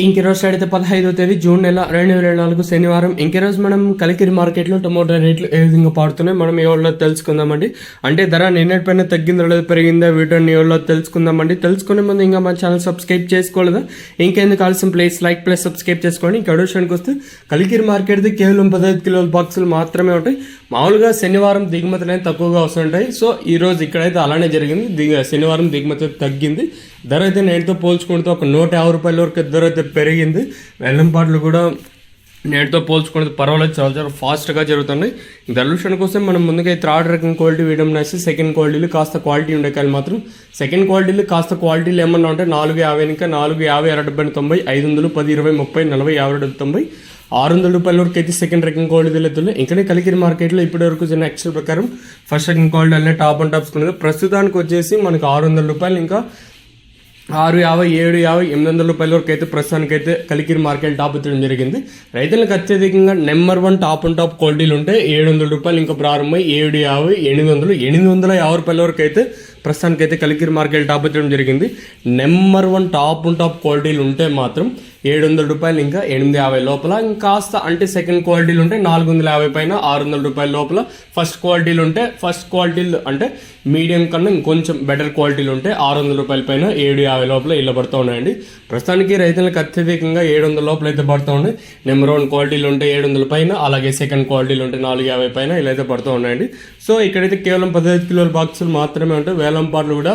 ఇంకెరోజు అయితే 15వ తేదీ జూన్ నెల 2024 శనివారం. ఇంకెరోజు మనం కలికిరి మార్కెట్లో టమోటా రేట్లు ఏ విధంగా పాడుతున్నాయి మనం ఈ వాళ్ళలో తెలుసుకుందామండి. అంటే ధర నిన్నటిపైన తగ్గిందో లేదా పెరిగిందా వీటిని వాళ్ళలో తెలుసుకుందామండి. తెలుసుకునే ముందు ఇంకా మన ఛానల్ సబ్స్క్రైబ్ చేసుకోలేదా, ఇంకెందుకు ఆలస్యం లైక్ ప్లస్ సబ్స్క్రైబ్ చేసుకోండి. ఇంకా విషయానికి వస్తే కలికిరి మార్కెట్ది కేవలం 15 కిలోల బాక్సులు మాత్రమే ఉంటాయి. మామూలుగా శనివారం దిగుమతులు అయితే తక్కువగా వస్తుంటాయి. సో ఈ రోజు ఇక్కడైతే అలానే జరిగింది. శనివారం దిగుమతి తగ్గింది. ధర అయితే నేటితో పోల్చుకుంటే ఒక 150 రూపాయల వరకు ధర అయితే పెరిగింది. వెల్లంపాట్లు కూడా నేటితో పోల్చుకుంటే పర్వాలేదు, చాలా ఫాస్ట్గా జరుగుతున్నాయి. ధర విషయానికి వస్తే మనం ముందుగా థర్డ్ రకం క్వాలిటీ వేయడం నేసి సెకండ్ క్వాలిటీలు కాస్త క్వాలిటీ ఉండే కాయలు మాత్రం సెకండ్ క్వాలిటీలు కాస్త క్వాలిటీలు ఏమన్నా ఉంటే 450 ఇంకా 450 70 90 500 10 20 30 40 50 90 600 రూపాయల వరకు అయితే సెకండ్ రకం క్వాలిటీలు ఎత్తులు. ఇంకనే కలికిరి మార్కెట్లో ఇప్పటి వరకు చిన్న ఎక్స్ట్రా ప్రకారం ఫస్ట్ సెకండ్ క్వాలిటీ అనే టాప్ అండ్ టాప్స్ కొనేది. ప్రస్తుతానికి వచ్చేసి మనకు 600 రూపాయలు ఇంకా 650 750 800 రూపాయల వరకు అయితే ప్రస్తుతానికి అయితే కలికిరి మార్కెట్ టాప్ ఎత్తడం జరిగింది. రైతులకు అత్యధికంగా నెంబర్ 1 టాప్ అండ్ టాప్ క్వాలిటీలు ఉంటే 700 రూపాయలు ఇంకా ప్రారంభమై 750 850 రూపాయల వరకు అయితే ప్రస్తుతానికి అయితే కలికిరి మార్కెట్ టాప్ ఎత్తడం జరిగింది. నెంబర్ 1 టాప్ అండ్ టాప్ క్వాలిటీలు ఉంటే మాత్రం 700 రూపాయలు ఇంకా 850 లోపల, ఇంకాస్త అంటే సెకండ్ క్వాలిటీలు ఉంటే 450 పైన 600 రూపాయల లోపల, ఫస్ట్ క్వాలిటీలు ఉంటే ఫస్ట్ క్వాలిటీలు అంటే మీడియం కన్నా ఇంకొంచెం బెటర్ క్వాలిటీలు ఉంటే 600 రూపాయల పైన 750 లోపల ఇలా పడుతూ ఉన్నాయండి. ప్రస్తుతానికి రైతులకు అత్యధికంగా 700 లోపల అయితే పడుతూ ఉన్నాయి. నెంబర్ 1 క్వాలిటీలు ఉంటే 700 పైన, అలాగే సెకండ్ క్వాలిటీలు ఉంటే 450 పైన ఇలా అయితే పడుతూ ఉన్నాయండి. సో ఇక్కడైతే కేవలం 15 కిలోల బాక్సులు మాత్రమే ఉంటాయి. వేలంపాట్లు కూడా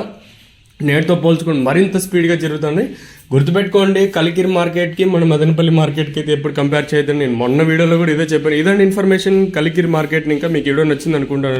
నేటితో పోల్చుకుని మరింత స్పీడ్గా జరుగుతున్నాయి. గుర్తుపెట్టుకోండి, కలికిరి మార్కెట్కి మన మదనపల్లి మార్కెట్కి అయితే ఎప్పుడు కంపేర్ చేయొద్దని నేను మొన్న వీడియోలో కూడా ఇదే చెప్పాను. ఇదండి ఇన్ఫర్మేషన్ కలికిరి మార్కెట్ని. ఇంకా మీకు వీడియో నచ్చింది అనుకుంటున్నాను.